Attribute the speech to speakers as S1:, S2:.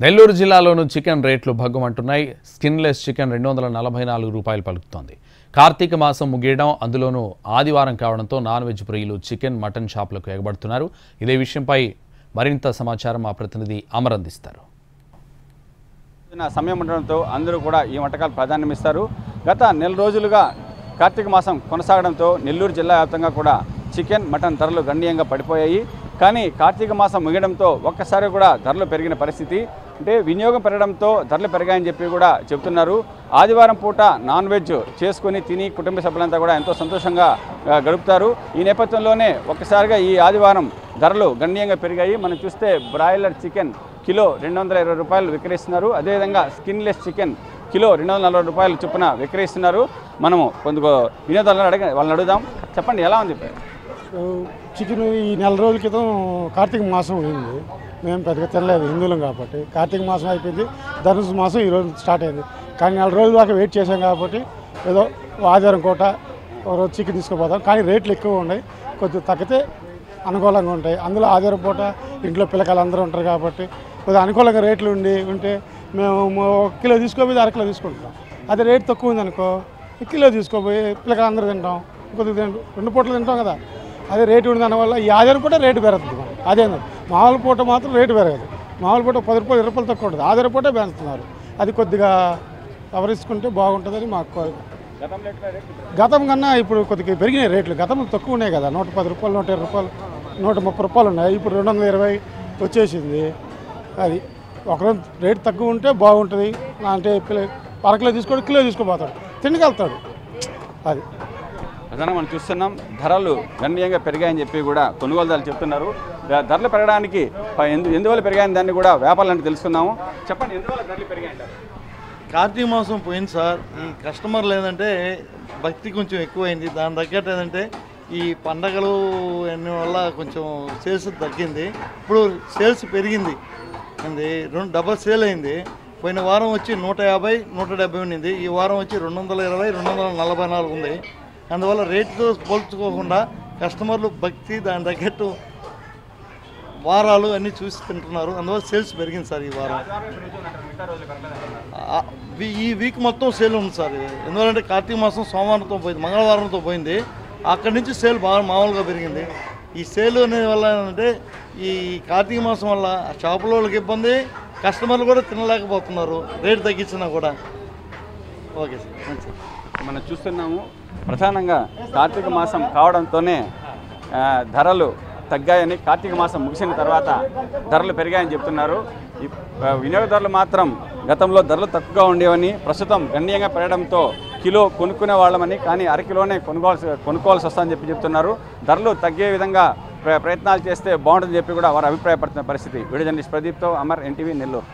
S1: నెల్లూరు జిల్లాలోనూ చికెన్ రేట్లు భగ్గుమంటున్నాయి. Skinless chicken 244 రూపాయలు పలుకుతోంది. కార్తీక మాసం ముగియడం, అందులోనూ ఆదివారం కావడంతో నాన్ వెజ్ ప్రియులు చికెన్, మటన్ షాపులకు ఎగబడుతున్నారు. ఇదే విషయంపై మరింత సమాచారం మా ప్రతినిధి అమర్ అందిస్తారు.
S2: సమయం ఉండడంతో అందరూ కూడా ఈ వంటకాలు ప్రాధాన్యమిస్తారు. గత నెల రోజులుగా కార్తీక మాసం కొనసాగడంతో నెల్లూరు జిల్లా వ్యాప్తంగా కూడా చికెన్, మటన్ ధరలు గణనీయంగా పడిపోయాయి. కానీ కార్తీక మాసం ముగియడంతో ఒక్కసారి కూడా ధరలు పెరిగిన పరిస్థితి. అంటే వినియోగం పెరగడంతో ధరలు పెరిగాయని చెప్పి కూడా చెబుతున్నారు. ఆదివారం పూట నాన్ వెజ్ చేసుకొని తిని కుటుంబ సభ్యులంతా కూడా ఎంతో సంతోషంగా గడుపుతారు. ఈ నేపథ్యంలోనే ఒక్కసారిగా ఈ ఆదివారం ధరలు గణనీయంగా పెరిగాయి. మనం చూస్తే బ్రాయిలర్ చికెన్ కిలో 220 రూపాయలు విక్రయిస్తున్నారు. అదేవిధంగా స్కిన్లెస్ చికెన్ కిలో 240 రూపాయలు చొప్పున విక్రయిస్తున్నారు. మనము కొంత వినియోగదారులను వాళ్ళని అడుగుదాం. చెప్పండి, ఎలా ఉంది
S3: చికెన్? ఈ నెల రోజుల క్రితం కార్తీక మాసం అయింది. మేము పెద్దగా తినలేదు, హిందువులం కాబట్టి. కార్తీక మాసం అయిపోయింది, ధనుసు మాసం ఈరోజు స్టార్ట్ అయింది. కానీ 4 రోజుల దాకా వెయిట్ చేసాం కాబట్టి ఏదో ఆదివారం పూట ఒక రోజు చికెన్ తీసుకుపోతాం. కానీ రేట్లు ఎక్కువ ఉన్నాయి, కొద్దిగా తగ్గితే అనుకూలంగా ఉంటాయి. అందులో ఆదివారం పూట ఇంట్లో పిల్లకాయలు అందరూ ఉంటారు కాబట్టి కొద్దిగా అనుకూలంగా రేట్లు ఉంటే మేము 1 కిలో తీసుకోపోయి 1/2 కిలో తీసుకుంటాం. అదే రేట్ తక్కువ ఉంది అనుకో, 1 కిలో తీసుకోపోయి పిల్లకాయలు అందరూ తింటాం, కొద్దిగా 2 పూటలు తింటాం కదా. అదే రేటు ఉంది దానివల్ల ఈ ఆదివారం పూట రేటు పెరుగుతుంది. అదే మామూలు పూట మాత్రం రేటు పెరగదు. మామూలు పూట 10 రూపాయలు 20 రూపాయలు తక్కువ ఉంటుంది, ఆదివారం పూట పెంచుతున్నారు. అది కొద్దిగా సవరించుకుంటే బాగుంటుందని మాకు కోరిక. గతం కన్నా ఇప్పుడు కొద్దిగా పెరిగినాయి రేట్లు. గతంలో తక్కువ ఉన్నాయి కదా, 110 రూపాయలు, 120 రూపాయలు, 130 రూపాయలు ఉన్నాయి. ఇప్పుడు 220 వచ్చేసింది. అది ఒకరోజు రేటు తక్కువ ఉంటే బాగుంటుంది. అంటే 1/2 కిలో తీసుకోవడం, కిలో తీసుకోపోతాడు, తిండికెళ్తాడు. అది
S2: ప్రధానంగా మనం చూస్తున్నాం. ధరలు గణనీయంగా పెరిగాయని చెప్పి కూడా కొనుగోలుదారులు చెప్తున్నారు. ధరలు పెరగడానికి ఎందువల్ల పెరిగాయని దాన్ని కూడా వ్యాపారులను తెలుసుకుందాము. చెప్పండి, ఎందువల్ల ధరలు పెరిగాయంటారు?
S4: కార్తీక మాసం పోయింది సార్. ఈ కస్టమర్లు ఏంటంటే భక్తి కొంచెం ఎక్కువైంది. దాని తగ్గట్టు ఏంటంటే ఈ పండగలు అన్ని వల్ల కొంచెం సేల్స్ తగ్గింది. ఇప్పుడు సేల్స్ పెరిగింది, డబల్ సేల్ అయింది. పోయిన వారం వచ్చి 150, 170 ఉండింది. ఈ వారం వచ్చి 220, 244 ఉంది. అందువల్ల రేటుతో పోల్చుకోకుండా కస్టమర్లు భక్తి దాని తగ్గట్టు వారాలు అన్నీ చూసి తింటున్నారు. అందువల్ల సేల్స్ పెరిగింది సార్. ఈ వారం ఈ వీక్ మొత్తం సేల్ ఉంది సార్. ఎందుకంటే కార్తీక మాసం సోమవారంతో పోయింది, మంగళవారంతో పోయింది. అక్కడి నుంచి సేల్ బాగా మామూలుగా పెరిగింది. ఈ సేల్ అనే వల్ల ఏంటంటే ఈ కార్తీక మాసం వల్ల షాపుల వాళ్ళకి ఇబ్బంది, కస్టమర్లు కూడా తినలేకపోతున్నారు రేటు తగ్గించినా కూడా. ఓకే సార్, మంచి.
S2: మనం చూస్తున్నాము, ప్రధానంగా కార్తీక మాసం కావడంతోనే ధరలు తగ్గాయని, కార్తీక మాసం ముగిసిన తర్వాత ధరలు పెరిగాయని చెప్తున్నారు. ఈ వినియోగదారులు మాత్రం గతంలో ధరలు తక్కువగా ఉండేవని, ప్రస్తుతం గణనీయంగా పెరగడంతో కిలో కొనుక్కునే వాళ్ళమని, కానీ 1/2 కిలోనే కొనుక్కోవాల్సి వస్తుందని చెప్తున్నారు. ధరలు తగ్గే విధంగా ప్రయత్నాలు చేస్తే బాగుంటుందని చెప్పి కూడా వారు అభిప్రాయపడుతున్న పరిస్థితి. వీడియో జర్నలిస్ట్ ప్రదీప్తో అమర్, NTV, నెల్లూరు.